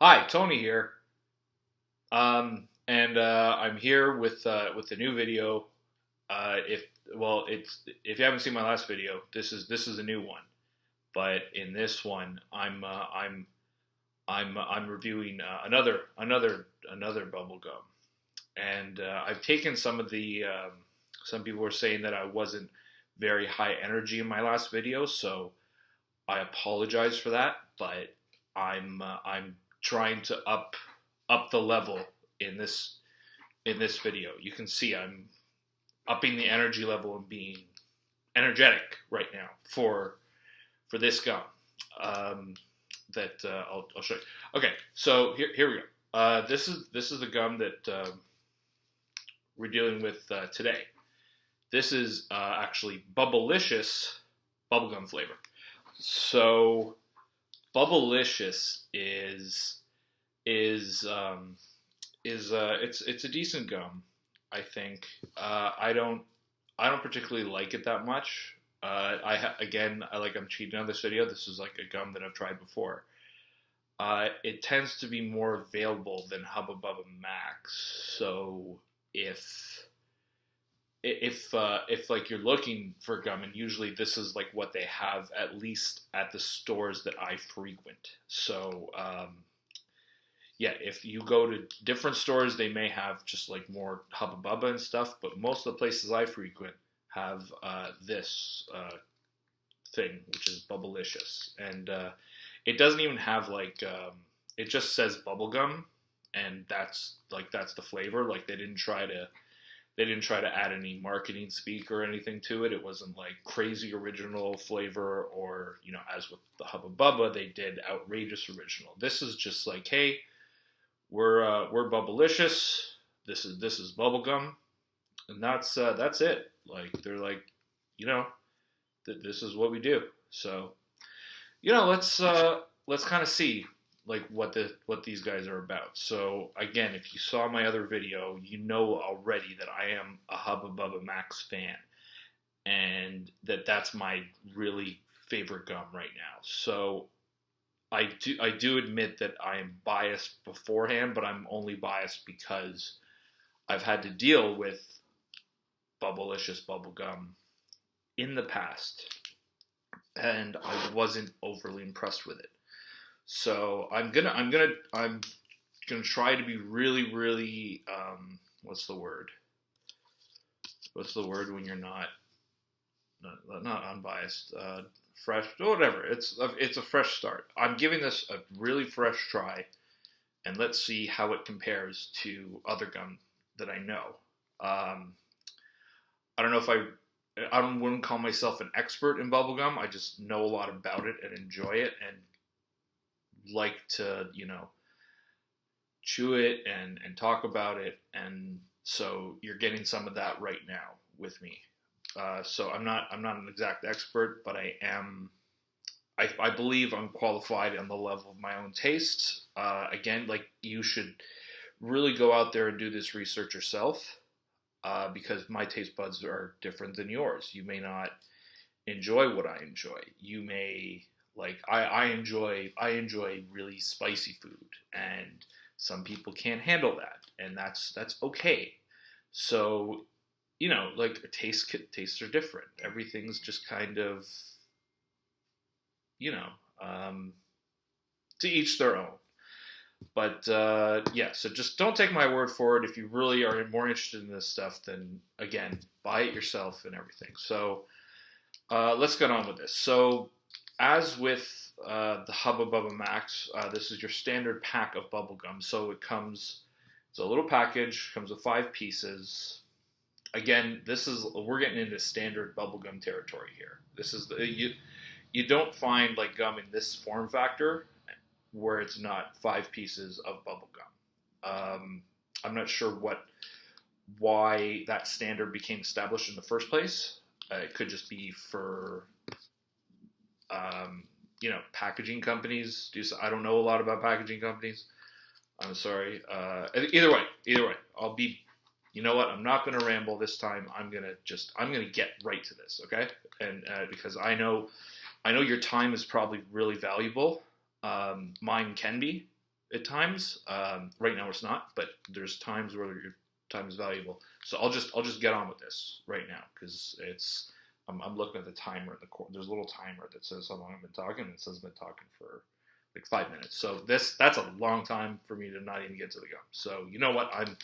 Hi, Tony here. And I'm here with a new video. If well, it's if you haven't seen my last video, this is a new one. But in this one, I'm reviewing another bubble gum, and I've taken some of the some people were saying that I wasn't very high energy in my last video, so I apologize for that. But I'm trying to up the level in this video. You can see I'm upping the energy level and being energetic right now for this gum. That I'll show you. Okay, so here we go. This is the gum that we're dealing with today. This is actually Bubble-Licious bubblegum flavor. So Bubble-Licious it's a decent gum, I think. I don't particularly like it that much. I'm cheating on this video. This is like a gum that I've tried before. It tends to be more available than Hubba Bubba Max. So if like you're looking for gum, and usually this is like what they have at least at the stores that I frequent. So yeah, if you go to different stores, they may have just like more Hubba Bubba and stuff, but most of the places I frequent have this thing, which is Bubblicious, and it doesn't even have like it just says bubblegum, and that's the flavor. Like they didn't try to add any marketing speak or anything to it. It wasn't like crazy original flavor, or as with the Hubba Bubba, they did outrageous original. This is just like, hey, we're Bubblicious. This is bubblegum, and that's it. Like they're like, this is what we do. So let's kind of see like what these guys are about. So again, if you saw my other video, you know already that I am a Hubba Bubba Max fan, and that's my really favorite gum right now. So I do admit that I am biased beforehand, but I'm only biased because I've had to deal with Bubblicious bubblegum in the past, and I wasn't overly impressed with it. So I'm gonna try to be really, really what's the word? What's the word when you're not unbiased? Fresh, whatever. It's a fresh start. I'm giving this a really fresh try, and let's see how it compares to other gum that I know. I don't know if I wouldn't call myself an expert in bubblegum. I just know a lot about it and enjoy it and like to, chew it and talk about it. And so you're getting some of that right now with me. So I'm not an exact expert, but I believe I'm qualified on the level of my own taste. Again, like, you should really go out there and do this research yourself, because my taste buds are different than yours. You may not enjoy what I enjoy. You may I enjoy really spicy food, and some people can't handle that, and that's okay. So like, tastes are different. Everything's just kind of, to each their own. But yeah, so just don't take my word for it. If you really are more interested in this stuff, then again, buy it yourself and everything. So let's get on with this. So as with the Hubba Bubba Max, this is your standard pack of bubblegum. So it's a little package, comes with 5 pieces. Again, we're getting into standard bubblegum territory here. This is you don't find like gum in this form factor where it's not 5 pieces of bubblegum. I'm not sure why that standard became established in the first place. It could just be for packaging companies. I don't know a lot about packaging companies. I'm sorry. Either way, I'll be. You know what? I'm not going to ramble this time. I'm gonna get right to this, okay? And because I know your time is probably really valuable. Mine can be. at times. Right now it's not, but there's times where your time is valuable. So I'll just get on with this right now because I'm looking at the timer in the corner. There's a little timer that says how long I've been talking, and it says I've been talking for like 5 minutes. So that's a long time for me to not even get to the gum. So you know what? I'm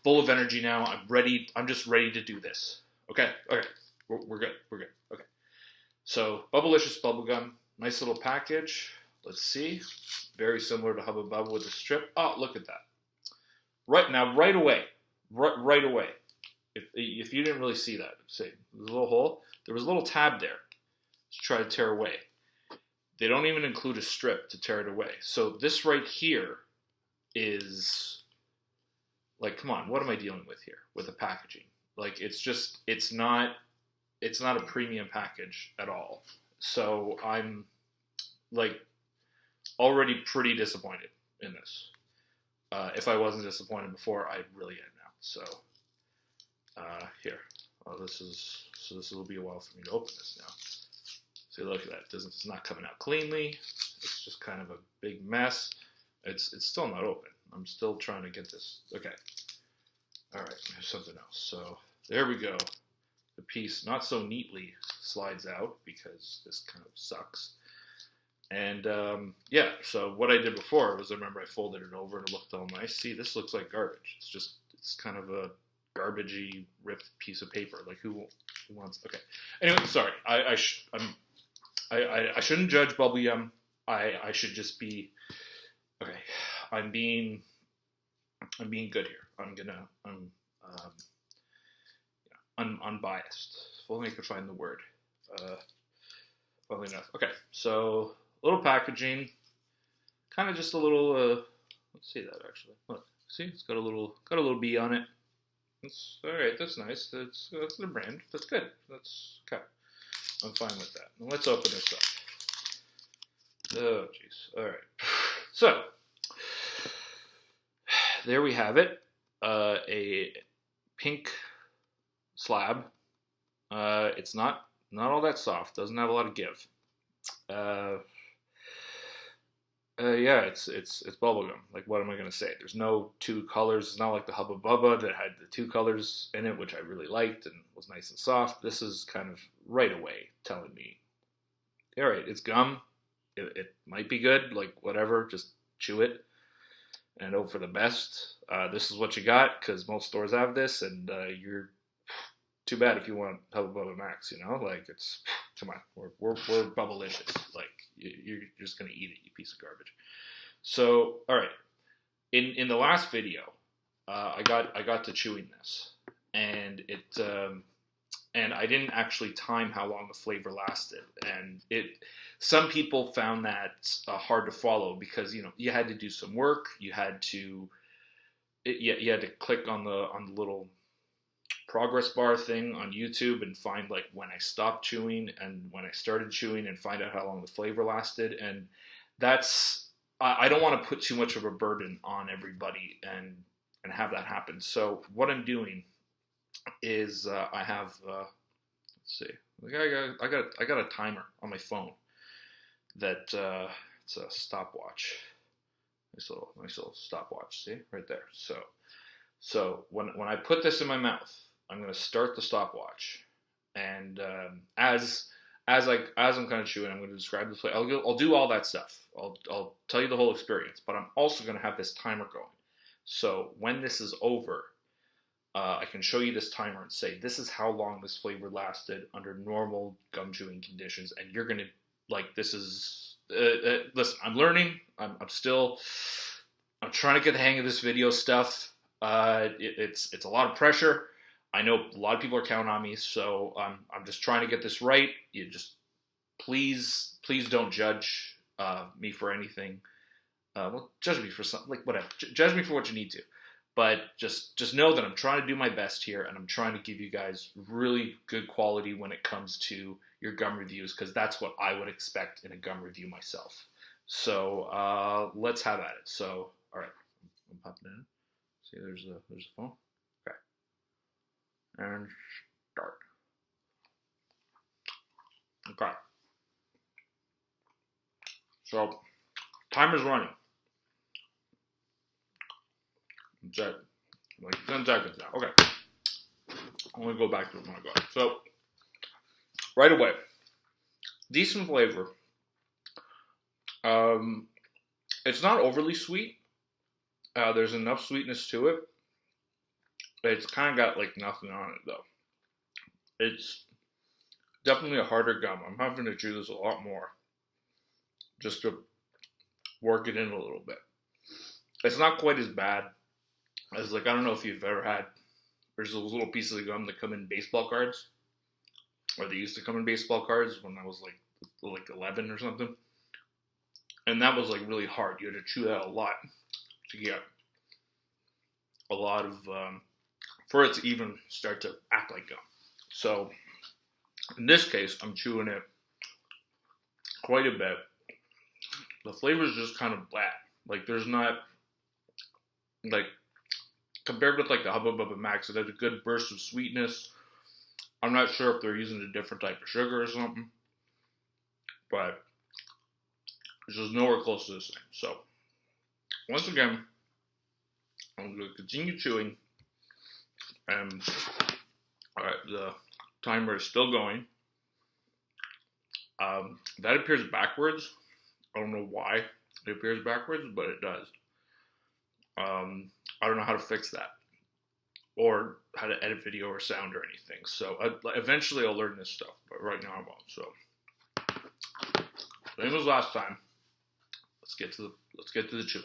full of energy now. I'm ready. I'm just ready to do this. Okay. We're good. We're good. Okay. So Bubblicious Bubblegum, nice little package. Let's see. Very similar to Hubba Bubba with the strip. Oh, look at that. Right away. If you didn't really see that, say there's a little hole. There was a little tab there to try to tear away. They don't even include a strip to tear it away. So this right here is like, come on, what am I dealing with here with the packaging? Like, it's not a premium package at all. So I'm like already pretty disappointed in this. If I wasn't disappointed before, I really am now. So here, this will be a while for me to open this now. See, look at that. It's not coming out cleanly. It's just kind of a big mess. It's still not open. I'm still trying to get this. Okay. All right. Here's something else. So there we go. The piece not so neatly slides out because this kind of sucks. And yeah. So what I did before was I remember I folded it over and it looked all nice. See, this looks like garbage. It's kind of a garbagey ripped piece of paper. Like who wants? Okay. Anyway, sorry. I shouldn't judge bubblegum. I should just be okay. I'm being good here. I'm unbiased. If only I could find the word. Funnily enough. Okay, so little packaging, kind of just a little. Let's see that actually. Look, see, it's got a little bee on it. That's all right. That's nice. That's the brand. That's good. That's okay. I'm fine with that. Now let's open this up. Oh, jeez. All right. So, there we have it. A pink slab. It's not all that soft. Doesn't have a lot of give. Yeah, it's bubblegum. Like, what am I gonna say? There's no two colors. It's not like the Hubba Bubba that had the two colors in it, which I really liked and was nice and soft. This is kind of right away telling me, all right, it's gum. It might be good. Like, whatever, just chew it and hope for the best. This is what you got because most stores have this, and you're too bad if you want Hubba Bubba Max. You know, like it's come on, we're Bubble-Licious. Like you're just gonna eat it, you piece of garbage. So, all right, in the last video, I got to chewing this, and and I didn't actually time how long the flavor lasted, and some people found that hard to follow because you had to do some work, you had to click on the little progress bar thing on YouTube and find like when I stopped chewing and when I started chewing and find out how long the flavor lasted. And I don't want to put too much of a burden on everybody and have that happen. So what I'm doing is I have let's see, I got a timer on my phone that it's a stopwatch. Nice little stopwatch. See right there. So when I put this in my mouth, I'm going to start the stopwatch, and as I'm kind of chewing, I'm going to describe the flavor. I'll do all that stuff. I'll tell you the whole experience, but I'm also going to have this timer going. So when this is over, I can show you this timer and say this is how long this flavor lasted under normal gum chewing conditions, and you're going to like this is. Listen, I'm learning. I'm trying to get the hang of this video stuff. It's a lot of pressure. I know a lot of people are counting on me, so I'm just trying to get this right. You just please don't judge me for anything. Well, judge me for something, like whatever. Judge me for what you need to, but just know that I'm trying to do my best here, and I'm trying to give you guys really good quality when it comes to your gum reviews, because that's what I would expect in a gum review myself. So let's have at it. So all right, I'm popping in. See, there's the phone. Okay. And start. Okay. So, timer's running. Is that like 10 seconds now? Okay. I'm gonna go back to it when I go. So right away, decent flavor. It's not overly sweet. There's enough sweetness to it. It's kind of got like nothing on it though. It's definitely a harder gum. I'm having to chew this a lot more just to work it in a little bit. It's not quite as bad as like, I don't know if you've ever had, there's those little pieces of gum that come in baseball cards, or they used to come in baseball cards when I was like 11 or something. And that was like really hard. You had to chew that a lot to get a lot of, for it to even start to act like gum. So in this case, I'm chewing it quite a bit. The flavor is just kind of bland. Like there's not, like, compared with like the Hubba Bubba Max, it has a good burst of sweetness. I'm not sure if they're using a different type of sugar or something, but it's just nowhere close to the same. So once again, I'm going to continue chewing, and alright, the timer is still going. That appears backwards. I don't know why it appears backwards, but it does. I don't know how to fix that, or how to edit video or sound or anything. So eventually I'll learn this stuff, but right now I won't. So same as last time. Let's get to the chewing.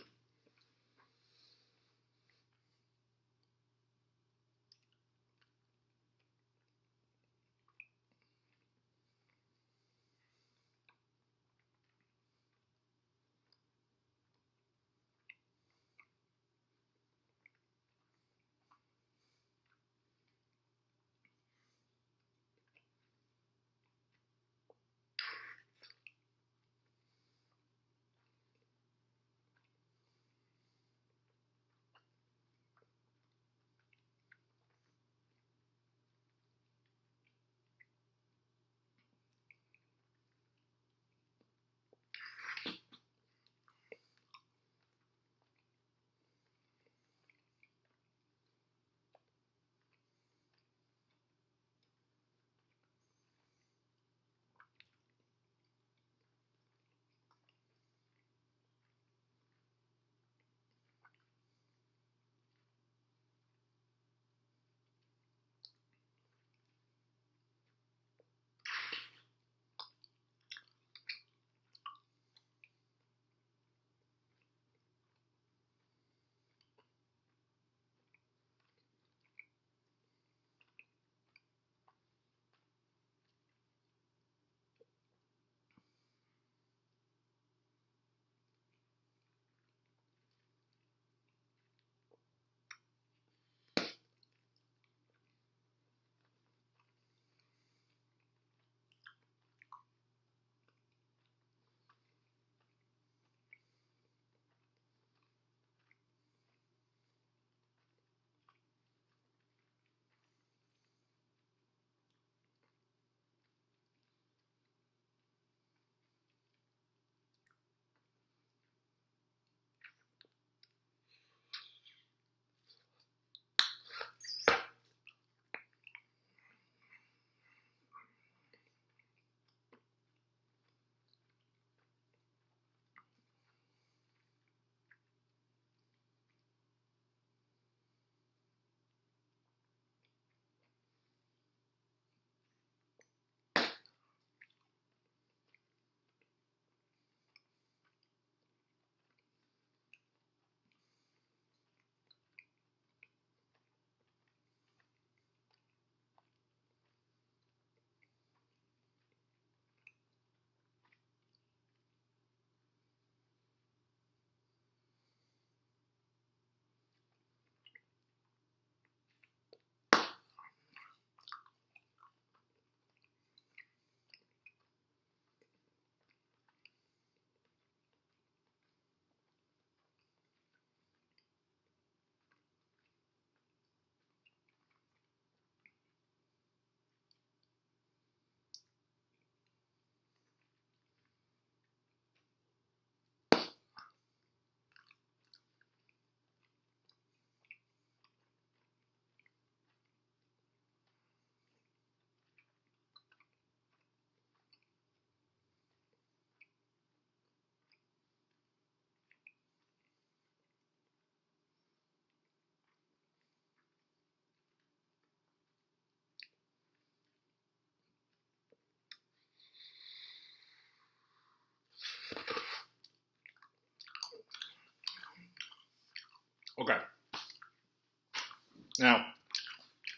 Now,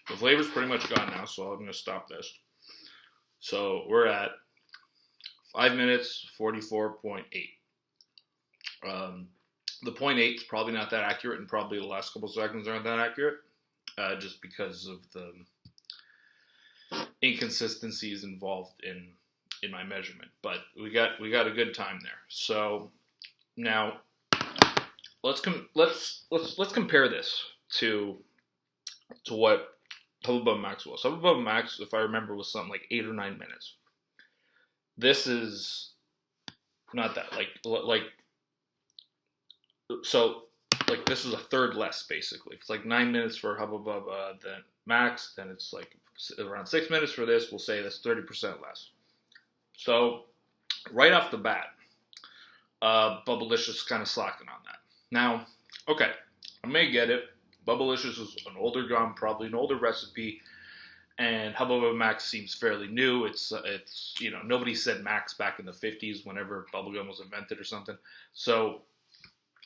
the flavor's pretty much gone now, so I'm going to stop this. So we're at 5 minutes, 44.8. The 0.8 is probably not that accurate, and probably the last couple seconds aren't that accurate, just because of the inconsistencies involved in my measurement. But we got a good time there. So now let's compare this to what Hubba Bubba Max was. Hubba Bubba Max, if I remember, was something like 8 or 9 minutes. This is not that. Like this is a third less, basically. It's like 9 minutes for Hubba Bubba, then Max, then it's like around 6 minutes for this. We'll say that's 30% less. So right off the bat, Bubble-Licious kind of slacking on that. Now, okay, I may get it. Bubble-Licious is an older gum, probably an older recipe, and Hubba Bubba Max seems fairly new. It's nobody said Max back in the 50s whenever bubblegum was invented or something. So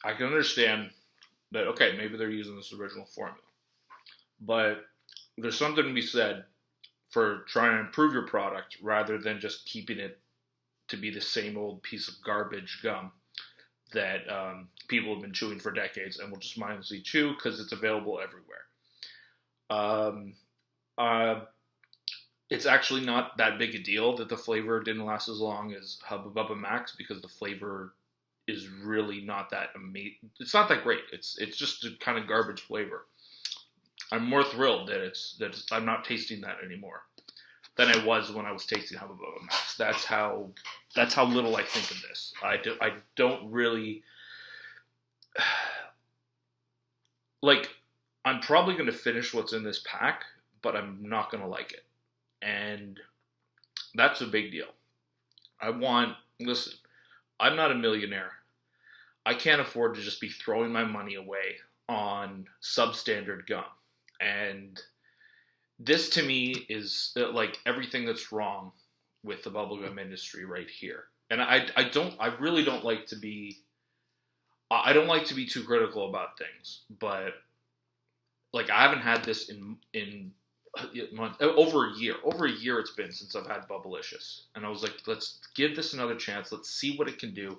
I can understand that, okay, maybe they're using this original formula. But there's something to be said for trying to improve your product rather than just keeping it to be the same old piece of garbage gum that people have been chewing for decades and will just mindlessly chew because it's available everywhere. It's actually not that big a deal that the flavor didn't last as long as Hubba Bubba Max, because the flavor is really not that amazing. It's not that great. It's just a kind of garbage flavor. I'm more thrilled that I'm not tasting that anymore than I was when I was tasting Hubba Bubba Max. That's how little I think of this. I don't really like. I'm probably going to finish what's in this pack, but I'm not going to like it, and that's a big deal. Listen, I'm not a millionaire. I can't afford to just be throwing my money away on substandard gum. And this to me is like everything that's wrong with the bubblegum industry right here. And I really don't like to be, I don't like to be too critical about things, but like I haven't had this in over a year. Over a year it's been since I've had Bubble-Licious. And I was like, let's give this another chance. Let's see what it can do.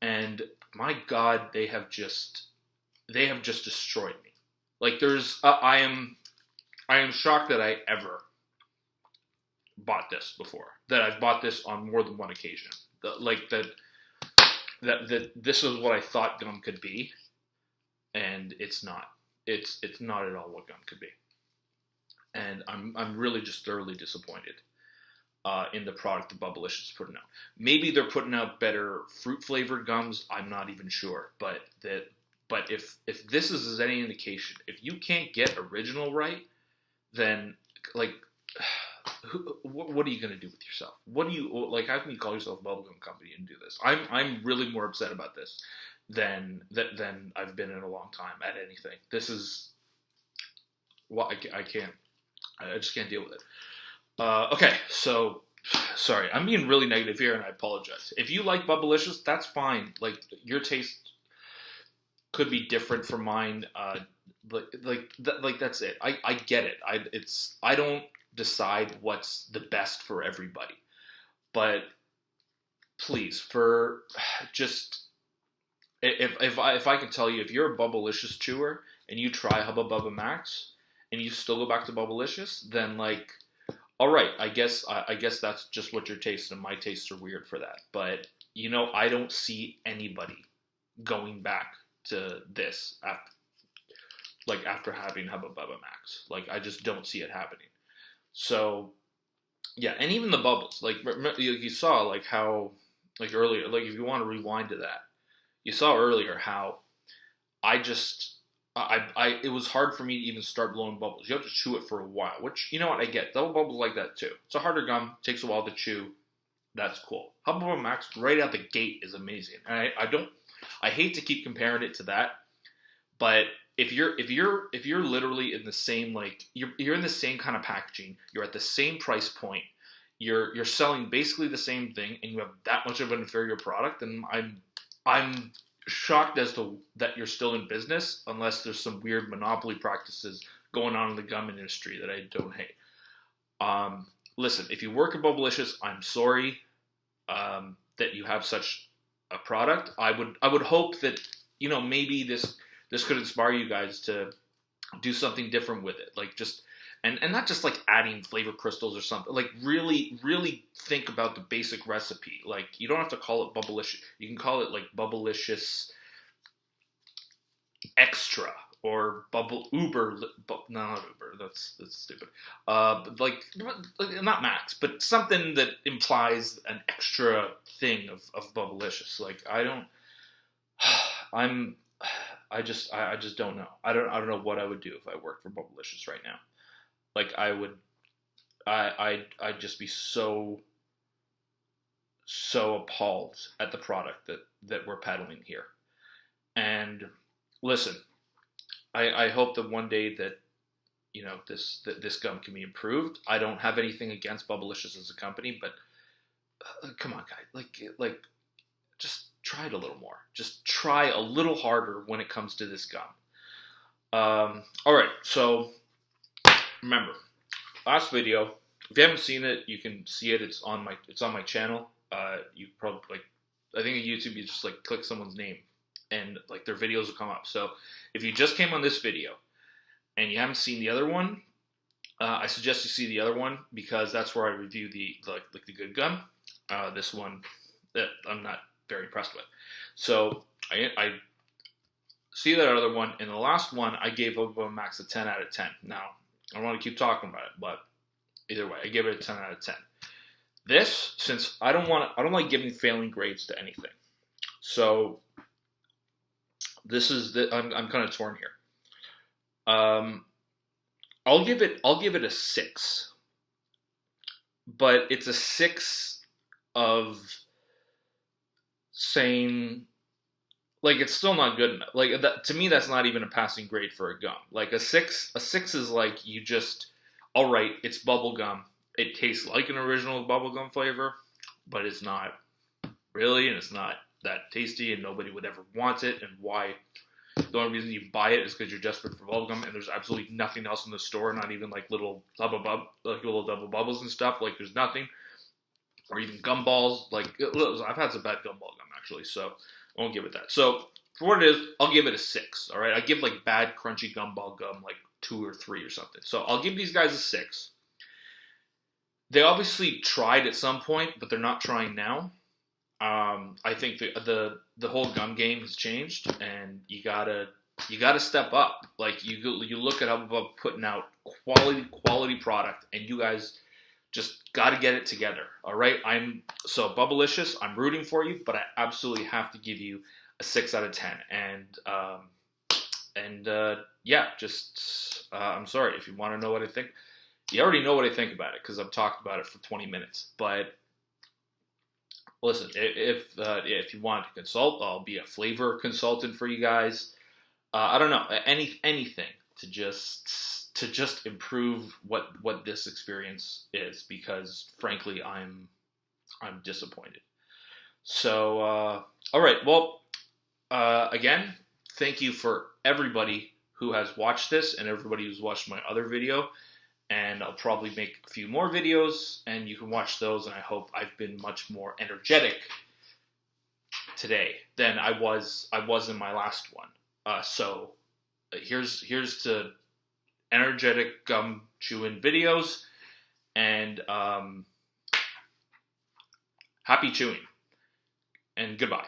And my God, they have just destroyed me. Like I am shocked that I ever bought this before. That I've bought this on more than one occasion. That this is what I thought gum could be, and it's not. It's not at all what gum could be. And I'm really just thoroughly disappointed in the product that Bubble-Licious is putting out. Maybe they're putting out better fruit flavored gums. I'm not even sure, but if this is any indication, if you can't get original right, then like, what are you going to do with yourself? What do you like? How can you call yourself a bubblegum company and do this? I'm really more upset about this than I've been in a long time at anything. This is I just can't deal with it. Okay, so sorry, I'm being really negative here, and I apologize. If you like Bubble-Licious, that's fine. Like your taste could be different from mine. Like that's it. I get it. I don't decide what's the best for everybody, but please, for just if I can tell you, if you're a Bubble-Licious chewer and you try Hubba Bubba Max and you still go back to Bubble-Licious, then like, all right, I guess that's just what your taste, and my tastes are weird for that. But I don't see anybody going back to this after having Hubba Bubba Max. Like I just don't see it happening. So yeah, and even the bubbles, like you saw like how like earlier, like if you want to rewind to that, you saw earlier how it was hard for me to even start blowing bubbles. You have to chew it for a while, which, you know what, I get. Double bubbles like that too. It's a harder gum, takes a while to chew. That's cool. Hubba Bubba Max right out the gate is amazing. And I hate to keep comparing it to that, but if you're literally in the same, like you're in the same kind of packaging, you're at the same price point, you're selling basically the same thing, and you have that much of an inferior product, then I'm shocked as to that you're still in business, unless there's some weird monopoly practices going on in the gum industry that I don't hate. Listen, if you work at Bubblicious, I'm sorry that you have such a product. I would hope that, you know, maybe this could inspire you guys to do something different with it, like just and not just like adding flavor crystals or something. Like really think about the basic recipe. Like you don't have to call it Bubblicious. You can call it like Bubblicious Extra or Bubble Uber. No, not Uber. That's stupid. Like not Max, but something that implies an extra thing of Bubblicious. Like I don't. I just don't know. I don't know what I would do if I worked for Bubblicious right now. Like I'd just be so appalled at the product that we're peddling here. And listen, I hope that one day that, you know, this gum can be improved. I don't have anything against Bubblicious as a company, but come on, guys, like just try it a little more. Just try a little harder when it comes to this gum. All right, so remember, last video. If you haven't seen it, you can see it. It's on my channel. You probably I think on YouTube you just like click someone's name, and like their videos will come up. So if you just came on this video and you haven't seen the other one, I suggest you see the other one because that's where I review the good gum. This one that I'm not very impressed with. So I see that other one. In the last one, I gave Bubble Max a 10 out of 10. Now, I don't want to keep talking about it, but either way, I gave it a 10 out of 10. This, since I don't like giving failing grades to anything. So this is I'm kind of torn here. I'll give it a 6. But it's a 6 of saying, like, it's still not good enough. Like, that, to me, that's not even a passing grade for a gum. Like, a 6 is like, you just, all right, it's bubble gum. It tastes like an original bubblegum flavor, but it's not really, and it's not that tasty, and nobody would ever want it. And why? The only reason you buy it is because you're desperate for bubblegum, and there's absolutely nothing else in the store, not even like little double bubbles and stuff. Like, there's nothing. Or even gumballs. Like, I've had some bad gumball gum, actually, so I won't give it that. So, for what it is, I'll give it a 6, all right? I give, like, bad, crunchy gumball gum, like, 2 or 3 or something. So, I'll give these guys a 6. They obviously tried at some point, but they're not trying now. I think the whole gum game has changed, and you gotta step up. Like, you look at how we're putting out quality product, and you guys just got to get it together, all right? So Bubblicious, I'm rooting for you, but I absolutely have to give you a 6 out of 10. And yeah, just I'm sorry if you want to know what I think. You already know what I think about it because I've talked about it for 20 minutes. But listen, if you want to consult, I'll be a flavor consultant for you guys. I don't know, anything to just improve what this experience is, because frankly I'm disappointed. So all right, well, again, thank you for everybody who has watched this and everybody who's watched my other video, and I'll probably make a few more videos and you can watch those, and I hope I've been much more energetic today than I was in my last one. So here's to energetic gum chewing videos, and happy chewing, and goodbye.